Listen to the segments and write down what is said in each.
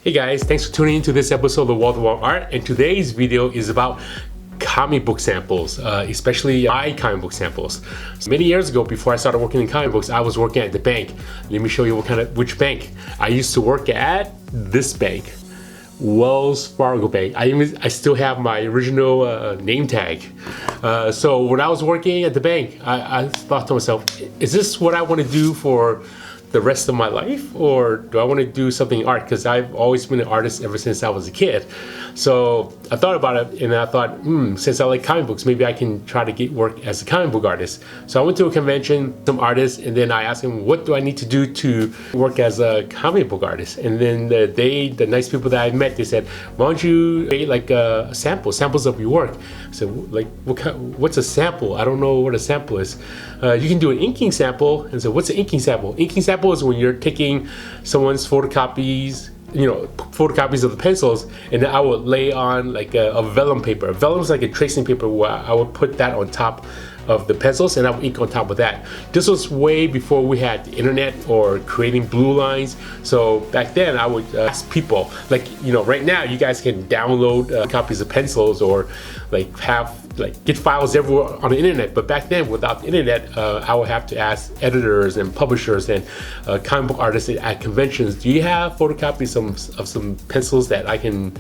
Hey guys, thanks for tuning in to this episode of Walden Wong Art, and today's video is about comic book samples, especially my comic book samples. So many years ago, before I started working in comic books, I was working at the bank. Let me show you which bank. I used to work at this bank, Wells Fargo Bank. I still have my original name tag. So when I was working at the bank, I thought to myself, is this what I want to do for the rest of my life, or do I want to do something art? Because I've always been an artist ever since I was a kid. So I thought about it, and I thought, since I like comic books, maybe I can try to get work as a comic book artist. So I went to a convention, some artists, and then I asked them, what do I need to do to work as a comic book artist? And then the nice people that I met, they said, why don't you create like samples of your work? I said, like, what's a sample? I don't know what a sample is. You can do an inking sample. And so what's an inking sample? Inking sample is when you're taking someone's photocopies of the pencils, and then I would lay on like a vellum paper. Vellum is like a tracing paper where I would put that on top of the pencils, and I would ink on top of that. This was way before we had the internet or creating blue lines. So back then I would ask people, like, right now you guys can download copies of pencils or get files everywhere on the internet. But back then, without the internet, I would have to ask editors and publishers and comic book artists at conventions, do you have photocopies of some pencils that I can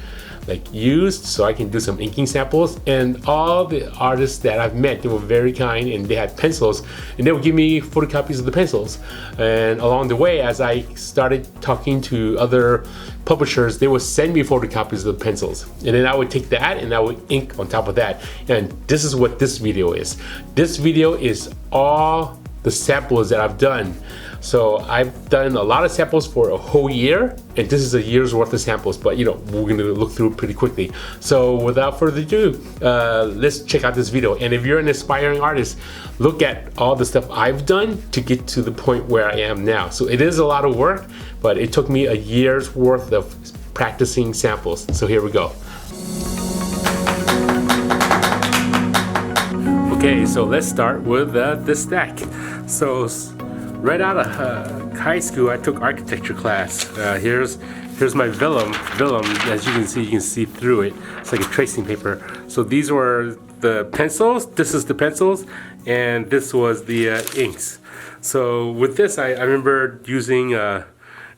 use so I can do some inking samples? And all the artists that I've met, they were very kind, and they had pencils, and they would give me photocopies of the pencils. And along the way, as I started talking to other publishers, they would send me photocopies of the pencils, and then I would take that and I would ink on top of that. And this is what this video is. This video is all the samples that I've done. So I've done a lot of samples for a whole year, and this is a year's worth of samples, but we're going to look through it pretty quickly. So without further ado, let's check out this video. And if you're an aspiring artist, look at all the stuff I've done to get to the point where I am now. So it is a lot of work, but it took me a year's worth of practicing samples. So here we go. Okay, so let's start with this stack. So right out of high school, I took architecture class. Here's my vellum. As you can see through it. It's like a tracing paper. So these were the pencils. This is the pencils, and this was the inks. So with this, I remember using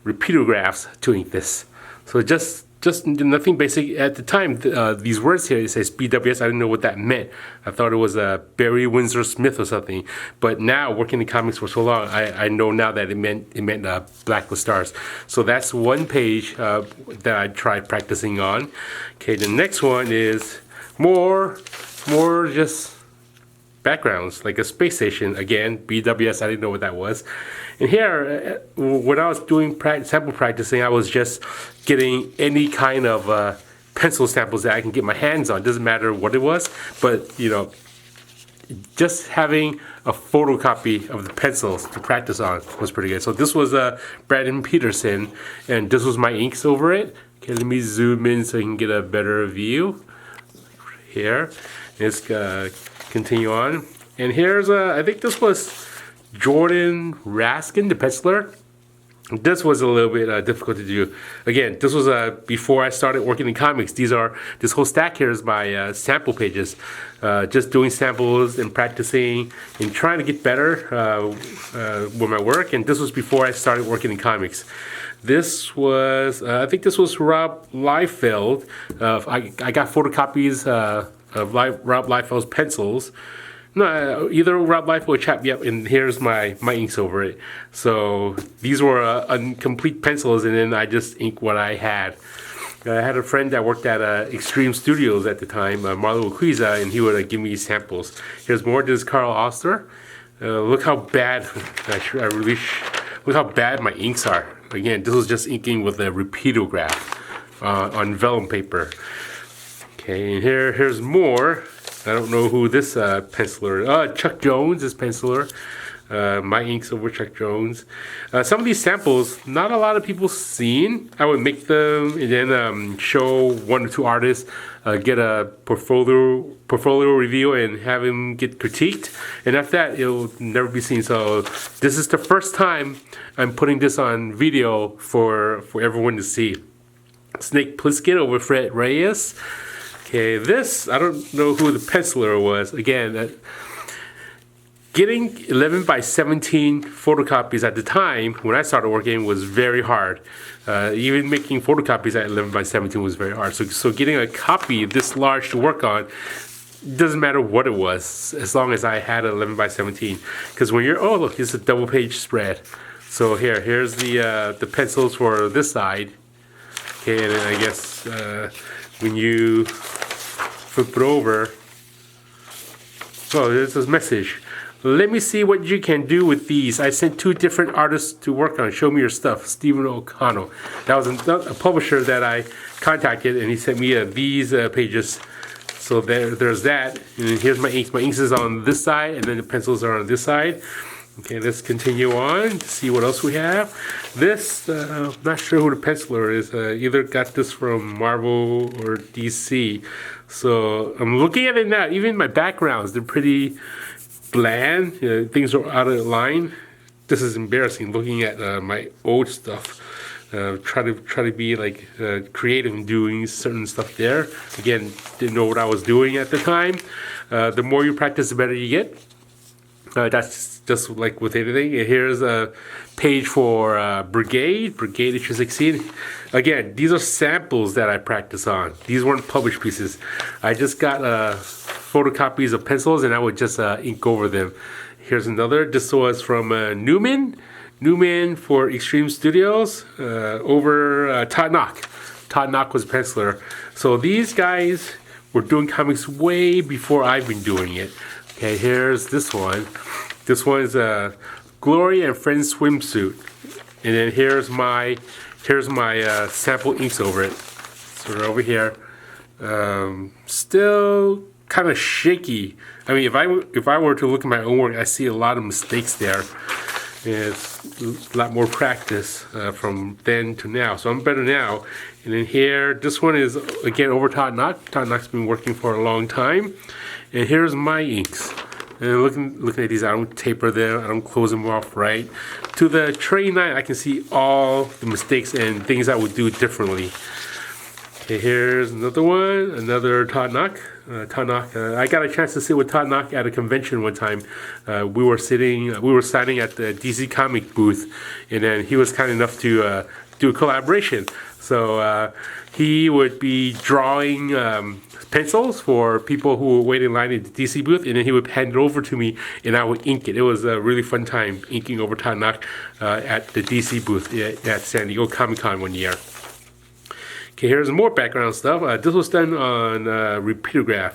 repeatographs to ink this. So just nothing basic at the time. These words here, it says BWS. I didn't know what that meant. I thought it was Barry Windsor Smith or something. But now, working in comics for so long, I know now that it meant black with stars. So that's one page that I tried practicing on. Okay, the next one is more just backgrounds, like a space station. Again, BWS. I didn't know what that was. And here, when I was doing sample practicing, I was just getting any kind of pencil samples that I can get my hands on. Doesn't matter what it was, but just having a photocopy of the pencils to practice on was pretty good. So this was Brandon Peterson, and this was my inks over it. Okay, let me zoom in so you can get a better view. Here, let's continue on. And here's I think this was Jordan Raskin, the penciler. This was a little bit difficult to do. Again, this was before I started working in comics. This whole stack here is my sample pages. Just doing samples and practicing and trying to get better with my work. And this was before I started working in comics. This was, I think this was Rob Liefeld. I got photocopies of Rob Liefeld's pencils. No, either Rob Liefeld or Chap. Yep, and here's my inks over it. So these were incomplete pencils, and then I just inked what I had. I had a friend that worked at Extreme Studios at the time, Marlo Aquiza, and he would give me samples. Here's more. This is Carl Oster. Look how bad look how bad my inks are. Again, this was just inking with a repeatograph on vellum paper. Okay, and here's more. I don't know who this penciler is. Chuck Jones is penciler. My inks over Chuck Jones. Some of these samples, not a lot of people seen. I would make them and then show one or two artists, get a portfolio review and have him get critiqued. And after that, it'll never be seen. So this is the first time I'm putting this on video for everyone to see. Snake Plissken over Fred Reyes. Okay, this, I don't know who the penciler was. Again, getting 11 by 17 photocopies at the time when I started working was very hard. Even making photocopies at 11 by 17 was very hard. So getting a copy this large to work on, doesn't matter what it was, as long as I had 11 by 17. Because when you're, oh look, it's a double page spread. So here's the pencils for this side. Okay, and then I guess when you flip it over, oh, there's this message. Let me see what you can do with these. I sent 2 different artists to work on. Show me your stuff. Stephen O'Connell. That was a publisher that I contacted, and he sent me these pages. So there's that. And then here's my inks. My inks is on this side, and then the pencils are on this side. Okay, let's continue on to see what else we have. This, I'm not sure who the penciler is. Either got this from Marvel or DC. So I'm looking at it now. Even my backgrounds, they're pretty bland. Things are out of line. This is embarrassing looking at my old stuff. Try to be like creative in doing certain stuff there. Again, didn't know what I was doing at the time. The more you practice, the better you get. That's just like with anything. Here's a page for Brigade issue 16. Again, these are samples that I practice on. These weren't published pieces. I just got photocopies of pencils and I would just ink over them. Here's another. This was from Newman for Extreme Studios over Todd Knock. Todd Knock was a penciler. So these guys were doing comics way before I've been doing it. Okay, here's this one. This one is a Glory and Friends swimsuit, and then here's my sample inks over it. So they're over here. Still kind of shaky. I mean, if I were to look at my own work, I see a lot of mistakes there. And it's a lot more practice from then to now. So I'm better now. And then here, this one is again over Todd Knock. Todd Knock's been working for a long time. And here's my inks. And looking at these, I don't taper them, I don't close them off right. To the tray 9, I can see all the mistakes and things I would do differently. Okay, here's another one, another Todd Knock. I got a chance to sit with Todd Knock at a convention one time. We were signing at the DC Comic booth, and then he was kind enough to do a collaboration. So he would be drawing pencils for people who were waiting in line at the DC booth, and then he would hand it over to me, and I would ink it. It was a really fun time inking over Todd Knock at the DC booth at San Diego Comic-Con one year. Okay, here's more background stuff. This was done on repeatograph.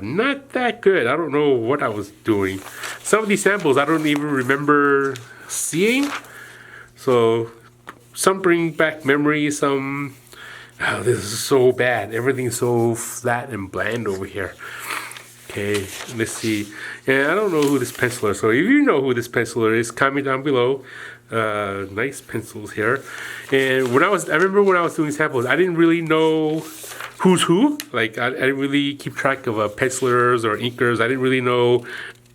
Not that good. I don't know what I was doing. Some of these samples I don't even remember seeing. So some bring back memories, some... Oh, this is so bad. Everything's so flat and bland over here. Okay, let's see. Yeah, I don't know who this penciler is. So if you know who this penciler is, comment down below. Nice pencils here. And I remember when I was doing samples, I didn't really know who's who. Like I didn't really keep track of pencilers or inkers. I didn't really know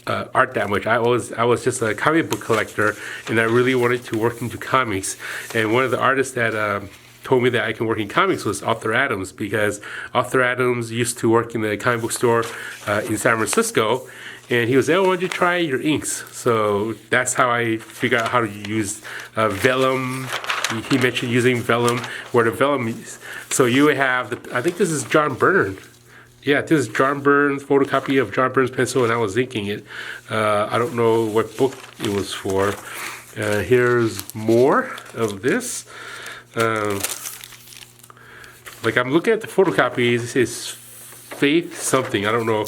art that much. I was just a comic book collector, and I really wanted to work into comics. And one of the artists that told me that I can work in comics was Arthur Adams, because Arthur Adams used to work in the comic book store in San Francisco, and he was like, oh, why don't you try your inks? So that's how I figured out how to use vellum. He mentioned using vellum, where the vellum is. So you have, I think this is John Byrne. Yeah, this is John Byrne's photocopy of John Byrne's pencil, and I was inking it. I don't know what book it was for. Here's more of this. Like I'm looking at the photocopies, it says Faith something, I don't know.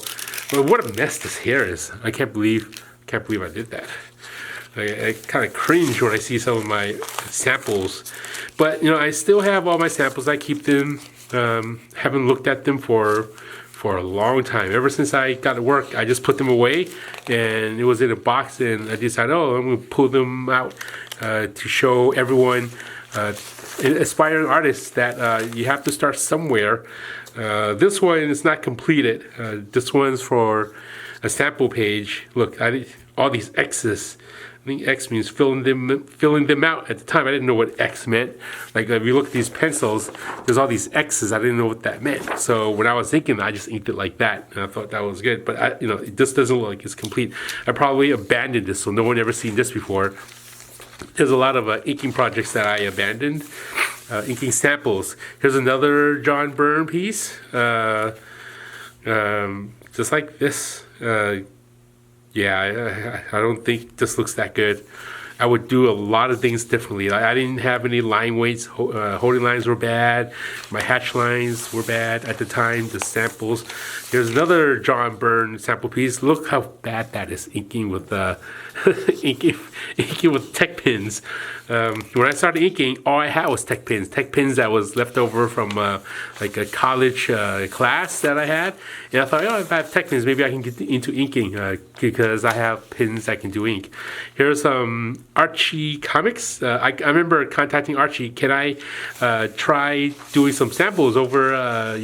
But what a mess this hair is. I can't believe I did that. I kind of cringe when I see some of my samples. But you know, I still have all my samples. I keep them, haven't looked at them for a long time. Ever since I got to work, I just put them away, and it was in a box, and I decided, oh, I'm going to pull them out to show everyone, aspiring artists, that you have to start somewhere. This one is not completed. This one's for a sample page. Look, all these X's. I think X means filling them out. At the time, I didn't know what X meant. Like if you look at these pencils, there's all these X's. I didn't know what that meant. So when I was thinking, I just inked it like that, and I thought that was good. But it just doesn't look like it's complete. I probably abandoned this, so no one ever seen this before. There's a lot of inking projects that I abandoned. Inking samples. Here's another John Byrne piece. Just like this. Yeah, I don't think this looks that good. I would do a lot of things differently. I didn't have any line weights. Holding lines were bad. My hatch lines were bad at the time. The samples. Here's another John Byrne sample piece. Look how bad that is. Inking with inking with tech pins. When I started inking, all I had was tech pins. Tech pins that was left over from like a college class that I had. And I thought, if I have tech pins, maybe I can get into inking because I have pins that can do ink. Here's Archie comics. I remember contacting Archie. Can I try doing some samples over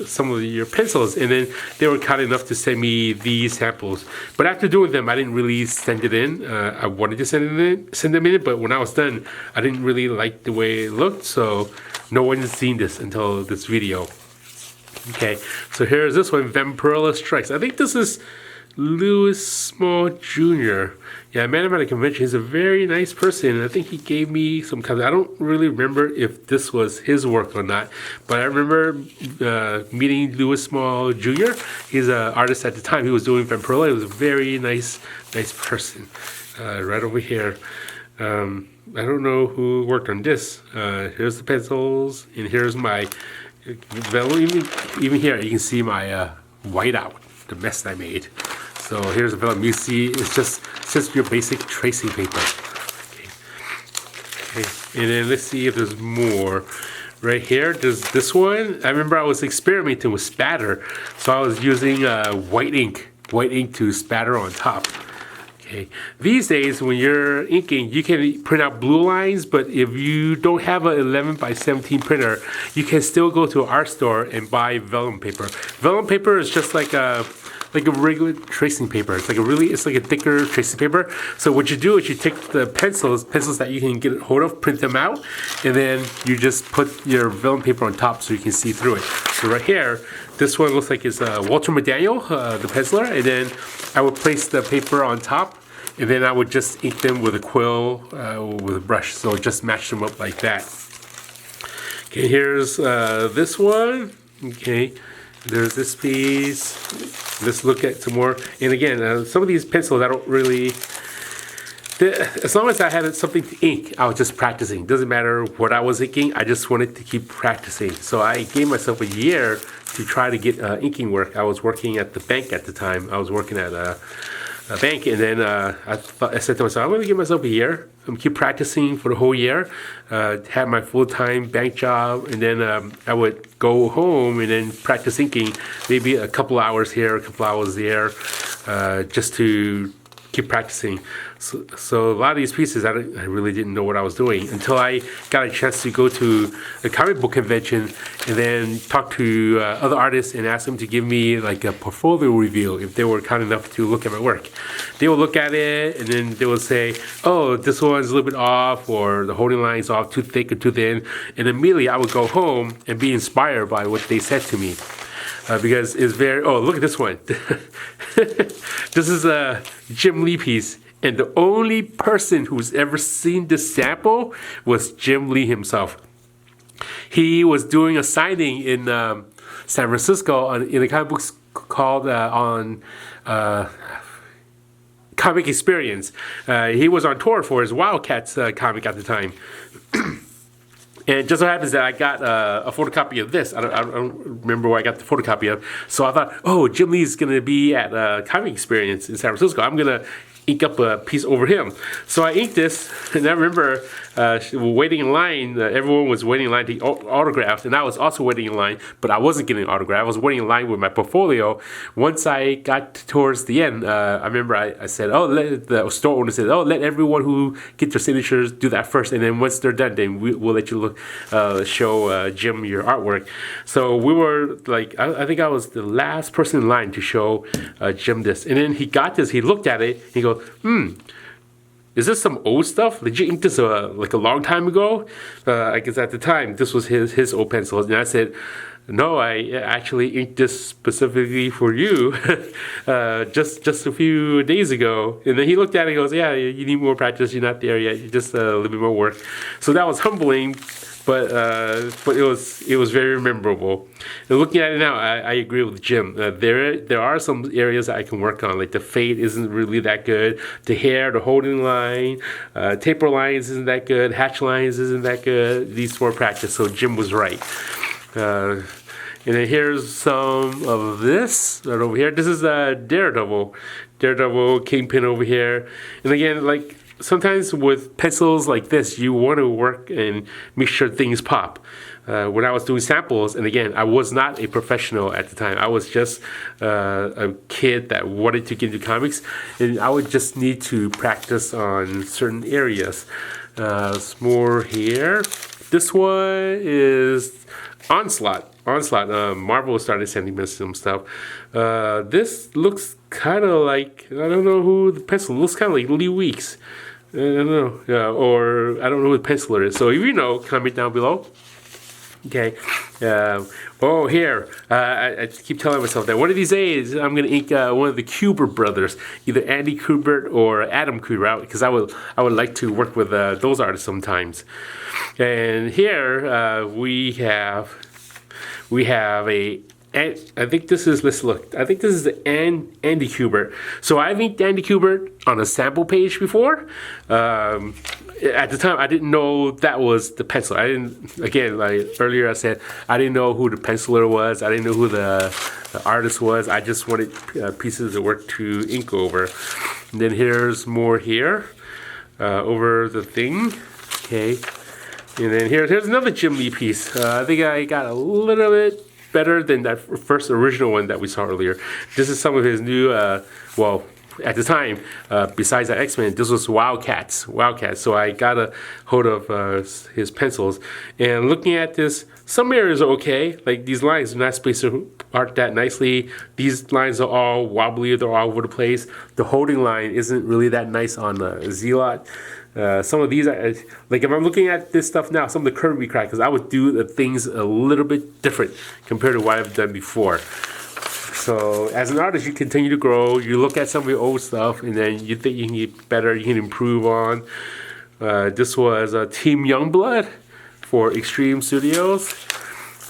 some of your pencils? And then they were kind enough to send me these samples. But after doing them, I didn't really send it in. I wanted to send them in, but when I was done, I didn't really like the way it looked. So no one's seen this until this video. Okay, so here's this one, Vampirella Strikes. I think this is Louis Small Jr. Yeah, I met him at a convention. He's a very nice person, and I think he gave me some kind of, I don't really remember if this was his work or not, but I remember meeting Louis Small Jr. He's an artist at the time. He was doing Vampirella. He was a very nice person. Right over here. I don't know who worked on this. Here's the pencils, and here's my, even here you can see my whiteout, the mess I made. So here's the vellum. You see, it's just your basic tracing paper. Okay. And then let's see if there's more. Right here, there's this one. I remember I was experimenting with spatter, so I was using white ink to spatter on top. Okay. These days, when you're inking, you can print out blue lines, but if you don't have an 11 by 17 printer, you can still go to an art store and buy vellum paper. Vellum paper is just like a regular tracing paper. It's like a thicker tracing paper. So what you do is you take the pencils that you can get hold of, print them out, and then you just put your vellum paper on top so you can see through it. So right here, this one looks like it's Walter McDaniel, the penciler, and then I would place the paper on top, and then I would just ink them with a quill, with a brush. So just match them up like that. Okay, here's this one. Okay. There's this piece. Let's look at some more. And again, some of these pencils, I don't really... As long as I had something to ink, I was just practicing. Doesn't matter what I was inking, I just wanted to keep practicing. So I gave myself a year to try to get inking work. I was working at the bank at the time. I was working at a bank, and then I said to myself, I'm going to give myself a year. I'm keep practicing for the whole year. Had my full-time bank job, and then I would go home and then practice inking, maybe a couple hours here, a couple hours there, just to keep practicing. So a lot of these pieces, I really didn't know what I was doing until I got a chance to go to a comic book convention and then talk to other artists and ask them to give me like a portfolio review if they were kind enough to look at my work. They would look at it and then they would say, oh, this one's a little bit off, or the holding line is off, too thick or too thin. And immediately I would go home and be inspired by what they said to me. Because it's very, oh, look at this one. This is a Jim Lee piece. And the only person who's ever seen this sample was Jim Lee himself. He was doing a signing in San Francisco in a comic book called Comic Experience. He was on tour for his Wildcats comic at the time. And it just so happens that I got a photocopy of this. I don't remember where I got the photocopy of. So I thought, oh, Jim Lee's going to be at Comic Experience in San Francisco. I'm going to ink up a piece over him. So I inked this, and I remember waiting in line. Everyone was waiting in line to get autographs, and I was also waiting in line, but I wasn't getting an autograph. I was waiting in line with my portfolio. Once I got towards the end, I remember I said, oh, the store owner said, oh, let everyone who get their signatures do that first, and then once they're done, then we'll let you show Jim your artwork. So we were like, I think I was the last person in line to show Jim this. And then he got this, he looked at it, he goes, is this some old stuff? Did you ink this like a long time ago? I guess at the time this was his old pencils, and I said, no, I actually inked this specifically for you just a few days ago. And then he looked at it and goes, yeah, you need more practice. You're not there yet. You just a little bit more work. So that was humbling, but it was very memorable. And looking at it now, I agree with Jim. There are some areas that I can work on, like the fade isn't really that good. The hair, the holding line, taper lines isn't that good. Hatch lines isn't that good. Needs more practice. So Jim was right. And then here's some of this right over here. This is Daredevil Kingpin over here. And again, like sometimes with pencils like this, you want to work and make sure things pop. When I was doing samples, and again, I was not a professional at the time. I was just a kid that wanted to get into comics, and I would just need to practice on certain areas. Some more here. This one is Onslaught. Marvel started sending me some stuff. This looks kind of like, I don't know who the pencil looks kind of like Lee Weeks. I don't know, or I don't know who the penciler is. So if you know, comment down below. Okay. Here. I keep telling myself that one of these days I'm gonna ink one of the Kubert brothers, either Andy Kubert or Adam Kubert, because I would like to work with those artists sometimes. And here we have I think this is, let's look. I think this is the Andy Kubert. So I've inked Andy Kubert on a sample page before. At the time, I didn't know that was the pencil. I didn't, again, like earlier I said, I didn't know who the penciler was. I didn't know who the artist was. I just wanted pieces of work to ink over. And then here's more here over the thing. Okay. And then here's another Jim Lee piece. I think I got a little bit better than that first original one that we saw earlier. This is some of his new, at the time, besides that X-Men, this was Wildcats. So I got a hold of his pencils. And looking at this, some areas are okay. Like these lines are not spaced apart that nicely. These lines are all wobbly. They're all over the place. The holding line isn't really that nice on Zealot. Some of these, like if I'm looking at this stuff now, some of the curve we crack, because I would do the things a little bit different compared to what I've done before. So as an artist, you continue to grow. You look at some of your old stuff, and then you think you can get better, you can improve on. This was Team Youngblood for Extreme Studios.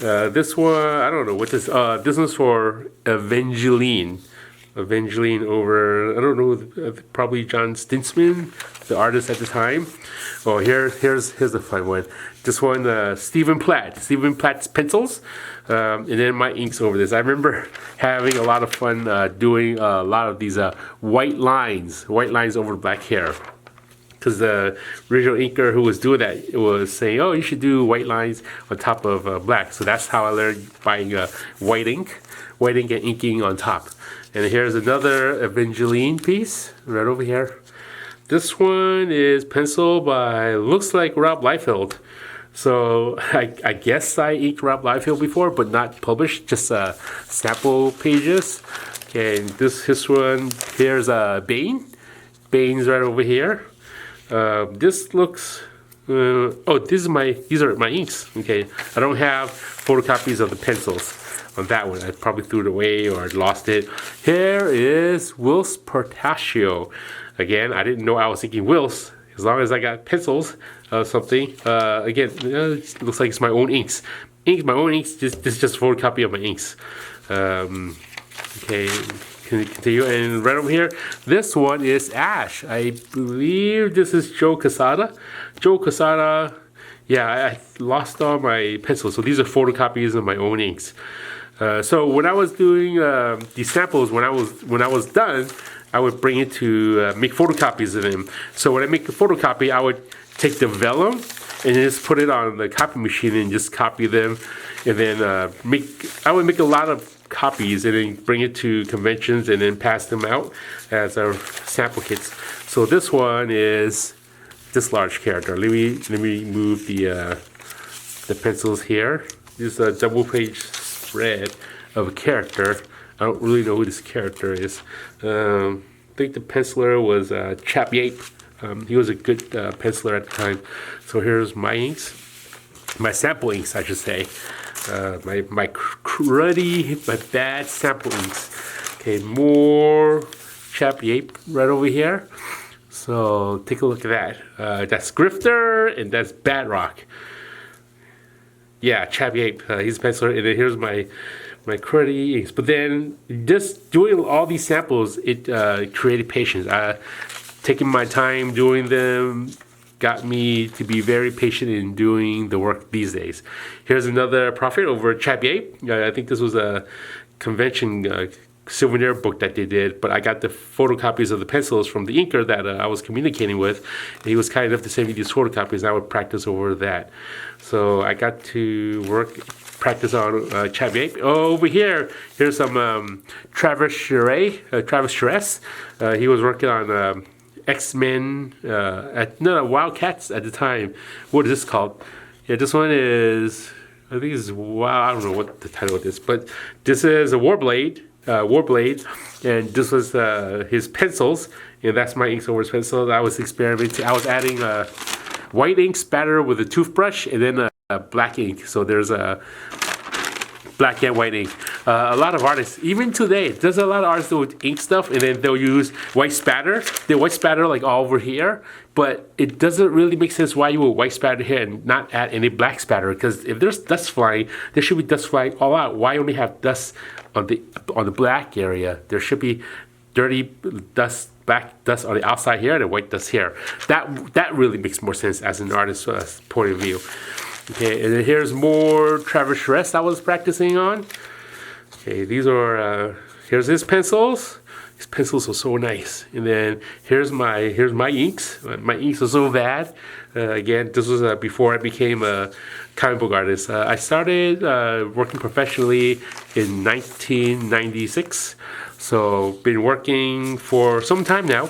This one, I don't know what this. This one's for Evangeline over, I don't know, probably John Stintsman, the artist at the time. Oh, here's the fun one. This one, Stephen Platt's pencils, and then my inks over this. I remember having a lot of fun doing a lot of these white lines over black hair. Because the original inker who was doing that was saying, oh, you should do white lines on top of black. So that's how I learned buying white ink and inking on top. And here's another Evangeline piece right over here. This one is pencil by, looks like Rob Liefeld. So I guess I inked Rob Liefeld before, but not published, just sample pages. Okay, and this one, here's Bane. Bane's right over here. This looks, these are my inks. Okay, I don't have photocopies of the pencils on that one. I probably threw it away or lost it. Here is Wills Portacio. Again, I didn't know I was thinking Wills. As long as I got pencils of something. Again, it looks like it's my own inks. My own inks. This is just a photocopy of my inks. Okay, continue. And right over here, this one is Ash. I believe this is Joe Quesada. Yeah, I lost all my pencils. So these are photocopies of my own inks. So when I was doing these samples, when I was done, I would bring it to make photocopies of them. So when I make a photocopy, I would take the vellum and just put it on the copy machine and just copy them, and then I would make a lot of copies and then bring it to conventions and then pass them out as sample kits. So this one is this large character. Let me move the pencils here. This is a double page spread of a character. I don't really know who this character is. I think the penciler was Chap Yape. He was a good penciler at the time. So here's my inks, my sample inks, I should say. My cruddy, but bad sample inks. Okay, more Chap Yape right over here. So take a look at that. That's Grifter and that's Badrock. Yeah, Chap Yape. He's a penciler. And then here's my cruddy inks. But then just doing all these samples, it created patience. Taking my time doing them got me to be very patient in doing the work these days. Here's another profit over Chap Yape. I think this was a convention souvenir book that they did, but I got the photocopies of the pencils from the inker that I was communicating with. He was kind enough to send me these photocopies, and I would practice over that. So I got to practice on Chap Yape. Oh, over here, here's some Travis Charest. He was working on X-Men, Wildcats at the time. What is this called? Yeah, this one is, I think it's, wow, I don't know what the title of this, but this is a Warblade, and this was his pencils, and that's my inks over his pencils. I was experimenting. I was adding white ink spatter with a toothbrush, and then black ink. So there's a black and white ink. A lot of artists, even today, there's a lot of artists that would ink stuff, and then they'll use white spatter. They white spatter like all over here, but it doesn't really make sense why you would white spatter here and not add any black spatter. Because if there's dust flying, there should be dust flying all out. Why only have dust on the black area? There should be dirty dust, black dust on the outside here, and white dust here. That really makes more sense as an artist's point of view. Okay, and then here's more Travis Charest I was practicing on. Okay, these are here's his pencils. His pencils are so nice. And then here's my inks. My inks are so bad. Again, this was before I became a comic book artist. I started working professionally in 1996. So been working for some time now.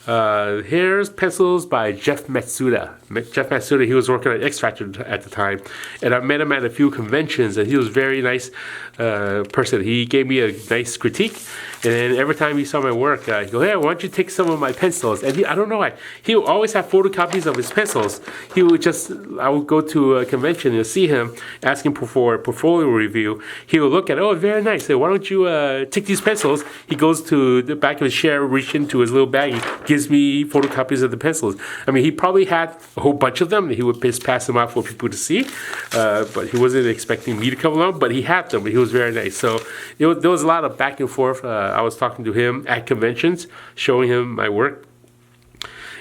Here's pencils by Jeff Matsuda. Jeff Matsuda, he was working at X Factor at the time, and I met him at a few conventions, and he was a very nice person. He gave me a nice critique, and then every time he saw my work, he'd go, "Hey, why don't you take some of my pencils?" And I don't know why, he would always have photocopies of his pencils. I would go to a convention and see him, asking for a portfolio review. He would look at it, "Oh, very nice. Say, why don't you take these pencils?" He goes to the back of his chair, reach into his little bag, and gives me photocopies of the pencils. I mean, he probably had a whole bunch of them. He would just pass them out for people to see, but he wasn't expecting me to come along, but he had them, and he was very nice. So there was a lot of back and forth. I was talking to him at conventions, showing him my work.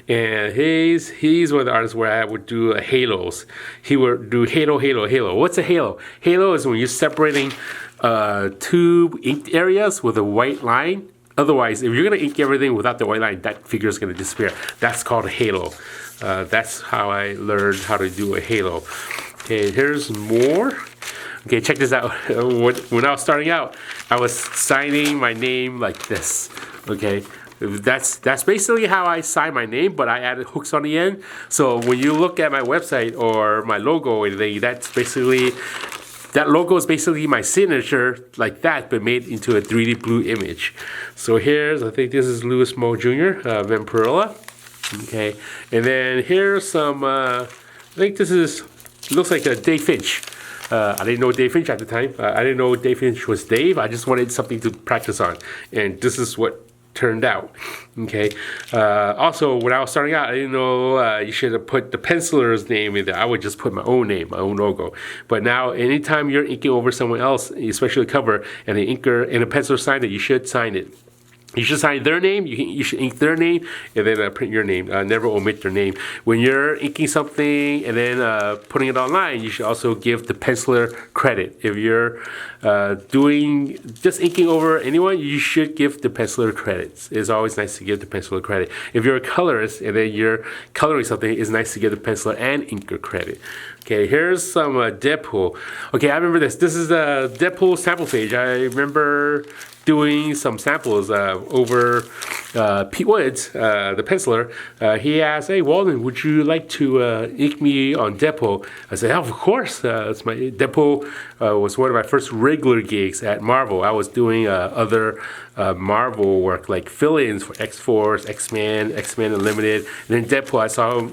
And he's one of the artists where I would do halos. He would do halo. What's a halo? Halo is when you're separating two inked areas with a white line. Otherwise, if you're going to ink everything without the white line, that figure is going to disappear. That's called a halo. That's how I learned how to do a halo. Okay, here's more. Okay, check this out. When I was starting out, I was signing my name like this. Okay, that's basically how I sign my name, but I added hooks on the end. So when you look at my website or my logo or anything, that logo is basically my signature like that, but made into a 3D blue image. So I think this is Louis Moe Jr., Vampirilla. Okay, and then here's some, I think looks like a Dave Finch. I didn't know Dave Finch at the time. I didn't know Dave Finch was Dave. I just wanted something to practice on. And this is what turned out. Okay. Also, when I was starting out, I didn't know you should have put the penciler's name in there. I would just put my own name, my own logo. But now, anytime you're inking over someone else, especially a cover, and an inker and a penciler signed it, you should sign it. You should sign their name, you should ink their name, and then print your name. Never omit their name. When you're inking something and then putting it online, you should also give the penciler credit. If you're just inking over anyone, you should give the penciler credits. It's always nice to give the penciler credit. If you're a colorist and then you're coloring something, it's nice to give the penciler and inker credit. Okay, here's some Deadpool. Okay, I remember this. This is the Deadpool sample page. I remember doing some samples over Pete Woods, the penciler, he asked, "Hey Walden, would you like to ink me on Deadpool?" I said, "Oh, of course." It's my Deadpool was one of my first regular gigs at Marvel. I was doing other Marvel work like fill-ins for X-Force, X-Men, X-Men Unlimited, and then Deadpool. I saw him,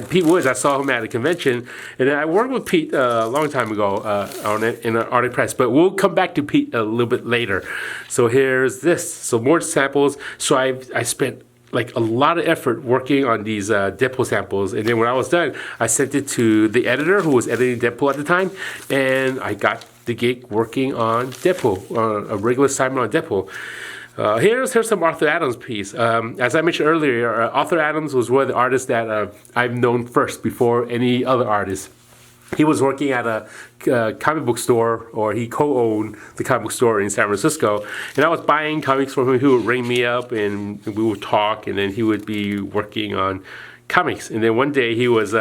Pete Woods. I saw him at a convention, and I worked with Pete a long time ago on it in Arctic Press. But we'll come back to Pete a little bit later. So here's this. So more samples. So I spent like a lot of effort working on these Deadpool samples, and then when I was done, I sent it to the editor who was editing Deadpool at the time, and I got the gig working on Deadpool, a regular assignment on Deadpool. Here's some Arthur Adams piece. As I mentioned earlier, Arthur Adams was one of the artists that I've known first before any other artist. He was working at a comic book store, or he co-owned the comic book store in San Francisco. And I was buying comics from him. He would ring me up, and we would talk, and then he would be working on comics. And then one day he was,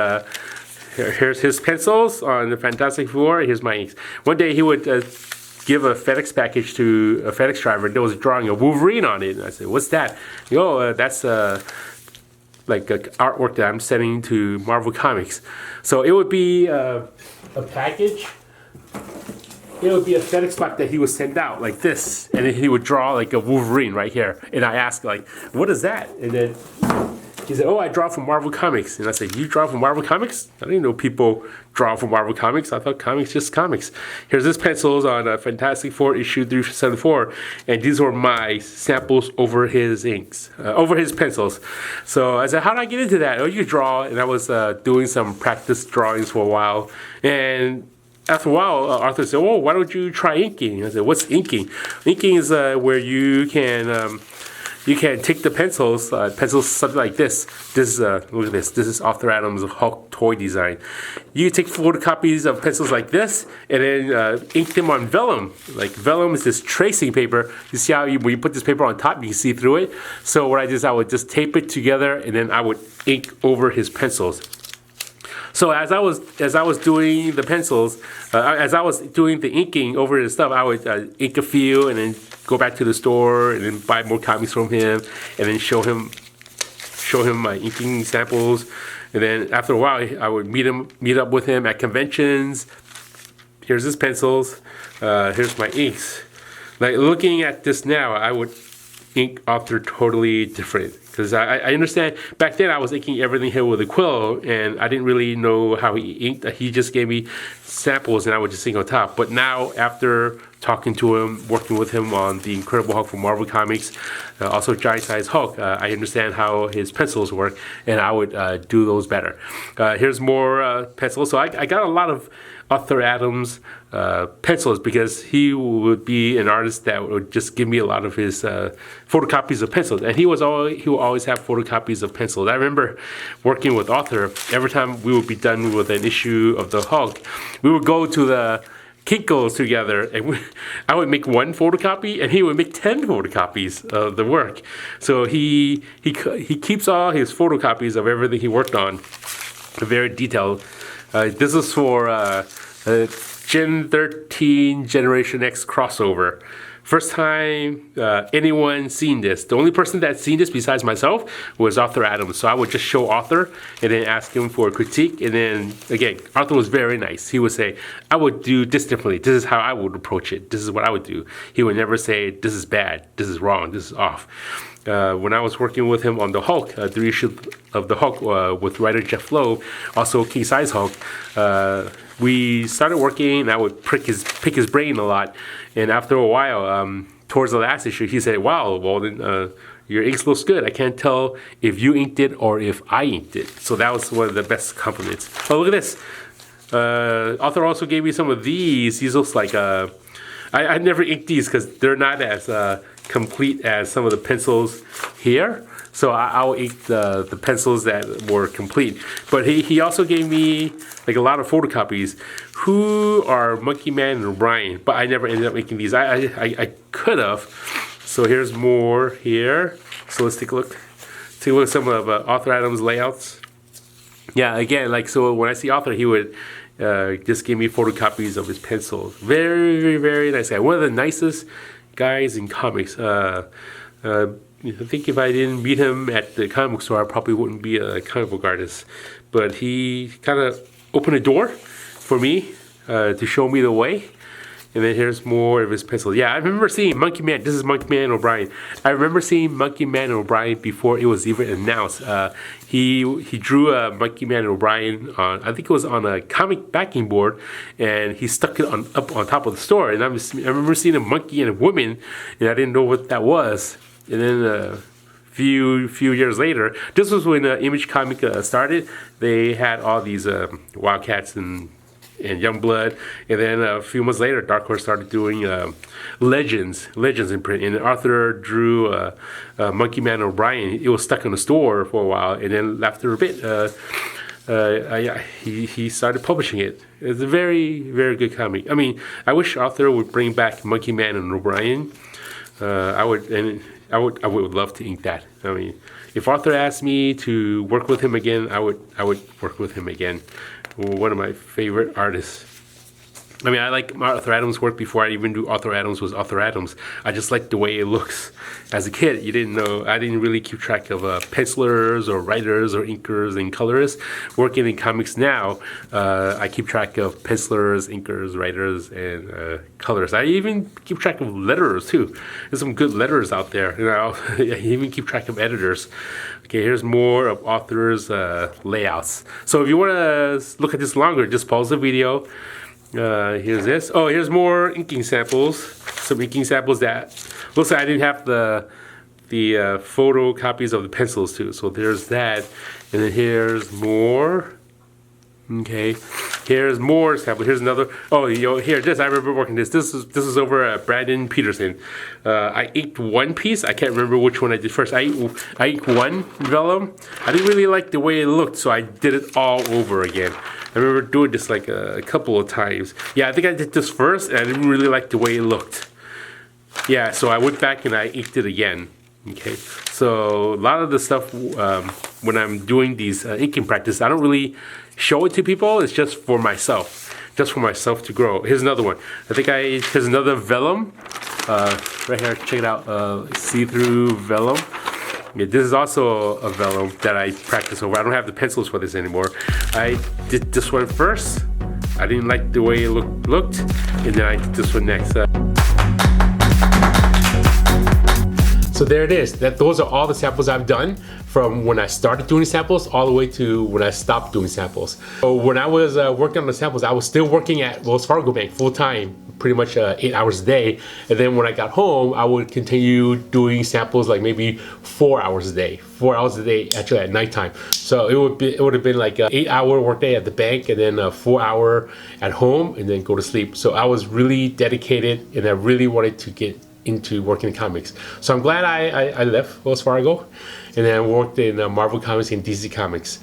here's his pencils on the Fantastic Four. Here's my inks. One day he would give a FedEx package to a FedEx driver. There was a drawing of Wolverine on it. And I said, "What's that?" That's like artwork that I'm sending to Marvel Comics. So it would be a package. It would be a FedEx box that he would send out like this, and then he would draw like a Wolverine right here. And I asked like, "What is that?" And then he said, "Oh, I draw from Marvel Comics." And I said, "You draw from Marvel Comics?" I didn't know people draw from Marvel Comics. I thought comics just comics. Here's his pencils on Fantastic Four issue 374, and these were my samples over his inks, over his pencils. So I said, "How did I get into that?" "Oh, you draw." And I was doing some practice drawings for a while, and after a while, Arthur said, "Oh, why don't you try inking?" I said, "What's inking?" Inking is where you can take the pencils something like this. This is look at this. This is Arthur Adams' Hulk toy design. You take photocopies of pencils like this, and then ink them on vellum. Like vellum is this tracing paper. You see how when you put this paper on top, you can see through it. So what I did is I would just tape it together, and then I would ink over his pencils. So as I was doing the pencils, as I was doing the inking over his stuff, I would ink a few and then go back to the store and then buy more comics from him, and then show him my inking samples. And then after a while, I would meet up with him at conventions. Here's his pencils. Here's my inks. Like looking at this now, I would ink Arthur totally different. Because I understand, back then I was inking everything here with a quill, and I didn't really know how he inked. He just gave me samples, and I would just ink on top. But now, after talking to him, working with him on the Incredible Hulk from Marvel Comics, also Giant Size Hulk, I understand how his pencils work, and I would do those better. Here's more pencils. So I got a lot of Arthur Adams pencils, because he would be an artist that would just give me a lot of his photocopies of pencils, and he would always have photocopies of pencils. I remember working with Arthur. Every time we would be done with an issue of the Hulk, we would go to the Kinko's together, and I would make one photocopy, and he would make 10 photocopies of the work. So he keeps all his photocopies of everything he worked on, very detailed. This is for Gen 13 Generation X crossover. First time anyone seen this. The only person that's seen this besides myself was Arthur Adams. So I would just show Arthur and then ask him for a critique. And then, again, Arthur was very nice. He would say, "I would do this differently. This is how I would approach it. This is what I would do." He would never say, "This is bad. This is wrong. This is off." When I was working with him on the Hulk, the issue of the Hulk with writer Jeff Loeb, also King Size Hulk, we started working, and I would pick his brain a lot. And after a while, towards the last issue, he said, "Wow, Walden, your inks looks good. I can't tell if you inked it or if I inked it." So that was one of the best compliments. Oh, look at this. Arthur also gave me some of these. These looks like I never inked these because they're not as complete as some of the pencils here. So I'll ink the pencils that were complete. But he also gave me like a lot of photocopies. Who are Monkey Man and Brian? But I never ended up making these. I could have. So here's more here. So let's take a look. Take a look at some of Arthur Adams' layouts. Yeah, again, like, so when I see Arthur, he would just give me photocopies of his pencils. Very, very, very nice guy. One of the nicest guys in comics. I think if I didn't meet him at the comic book store, I probably wouldn't be a comic book artist. But he kind of opened a door for me to show me the way. And then here's more of his pencils. Yeah, I remember seeing Monkey Man. This is Monkey Man O'Brien. I remember seeing Monkey Man O'Brien before it was even announced. He drew a Monkey Man O'Brien on, I think it was on a comic backing board, and he stuck it up on top of the store. And I remember seeing a monkey and a woman, and I didn't know what that was. And then a few years later, this was when Image Comic started. They had all these Wildcats and Youngblood, and then a few months later, Dark Horse started doing Legends in print. And Arthur drew Monkey Man O'Brien. It was stuck in the store for a while, and then after a bit, he started publishing it. It's a very, very good comic. I mean, I wish Arthur would bring back Monkey Man and O'Brien. I would love to ink that. I mean, if Arthur asked me to work with him again, I would work with him again. One of my favorite artists. I mean, I like Arthur Adams' work before I even knew Arthur Adams was Arthur Adams. I just like the way it looks. As a kid, I didn't really keep track of pencilers or writers or inkers and colorists. Working in comics now, I keep track of pencilers, inkers, writers, and colorists. I even keep track of letterers too. There's some good letterers out there. I even keep track of editors. Okay, here's more of Arthur's layouts. So if you want to look at this longer, just pause the video. Here's this. Oh, here's more inking samples. Some inking samples that looks like I didn't have the photo copies of the pencils too. So there's that. And then here's more. Okay, here's more samples. Here's another. Oh, here, this I remember working this. This is over at Brandon Peterson. I inked one piece. I can't remember which one I did first. I inked one vellum. I didn't really like the way it looked, so I did it all over again. I remember doing this like a couple of times. Yeah, I think I did this first, and I didn't really like the way it looked. Yeah, so I went back and I inked it again. Okay, so a lot of the stuff when I'm doing these inking practice, I don't really show it to people. It's just for myself to grow. Here's another one. Here's another vellum. Right here, check it out. See-through vellum. Yeah, this is also a vellum that I practice over. I don't have the pencils for this anymore. I did this one first. I didn't like the way it looked, and then I did this one next. So there it is. Those are all the samples I've done from when I started doing samples all the way to when I stopped doing samples. So when I was working on the samples, I was still working at Wells Fargo Bank full time, pretty much 8 hours a day. And then when I got home, I would continue doing samples like maybe 4 hours a day. 4 hours a day actually at nighttime. So it would have been like an 8-hour workday at the bank, and then a 4-hour at home, and then go to sleep. So I was really dedicated, and I really wanted to get into working in comics. So I'm glad I left Wells Fargo and then worked in Marvel Comics and DC Comics.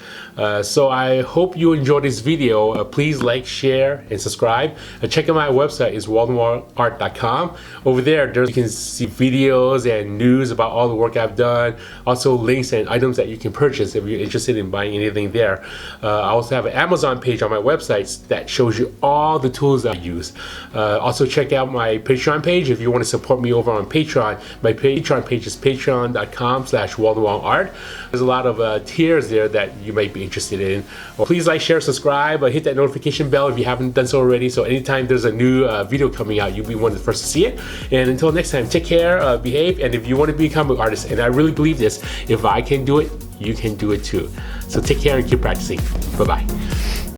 So I hope you enjoyed this video. Please like, share, and subscribe. Check out my website, is waldenwongart.com. Over there, you can see videos and news about all the work I've done. Also links and items that you can purchase if you're interested in buying anything there. I also have an Amazon page on my website that shows you all the tools that I use. Also check out my Patreon page if you want to support me over on Patreon. My Patreon page is patreon.com/WaldenWongArt. There's a lot of tiers there that you might be interested in. Please like, share, subscribe, hit that notification bell if you haven't done so already, so anytime there's a new video coming out, you'll be one of the first to see it. And until next time, take care, behave, and if you want to be a comic artist, and I really believe this, if I can do it, you can do it too. So take care and keep practicing. Bye-bye.